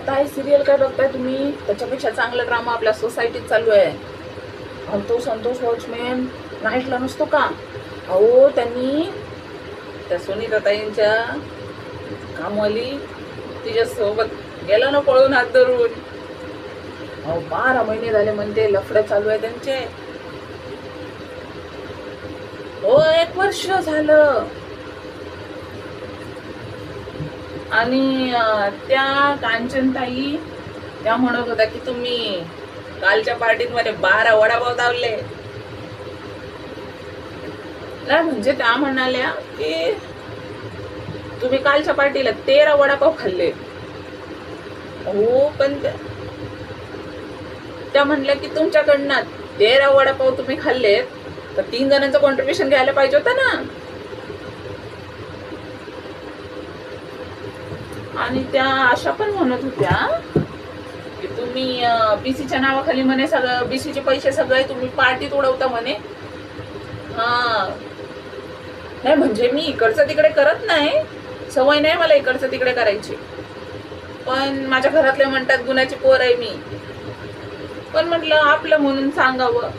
ताई सिरियल काय बघताय तुम्ही? त्याच्यापेक्षा चांगला ड्रामा आपल्या सोसायटीत चालू आहे. आणि तो संतोष वॉचमॅन नाईटला नसतो का? अहो त्यांनी त्या सुनीताताईंच्या कामवाली तिच्यासोबत गेला ना पळून हात धरून. अहो 12 महिने झाले म्हणते लफडे चालू आहे त्यांचे. हो 1 वर्ष झालं. आणि त्या कांचनताई त्या म्हणत होत्या की तुम्ही कालच्या पार्टीत मध्ये 12 वडापाव दावले. नाही म्हणजे त्या म्हणाल्या की तुम्ही कालच्या पार्टीला 13 वडापाव खाल्ले. हो पण त्या म्हणल्या की तुमच्याकडनं 13 वडापाव तुम्ही खाल्लेत तर 3 जणांचं कॉन्ट्रीब्युशन घ्यायला पाहिजे होतं ना. आणि त्या अशा पण म्हणत होत्या की तुम्ही बीसीच्या नावाखाली म्हणे सगळं बीसीचे पैसे सगळे तुम्ही पार्टीत उडवता म्हणे. हा नाही म्हणजे मी इकडचं तिकडे करत नाही, सवय नाही मला इकडचं तिकडे करायची. पण माझ्या घरातले म्हणतात गुणाची पोर आहे मी. पण म्हटलं आपलं म्हणून सांगावं.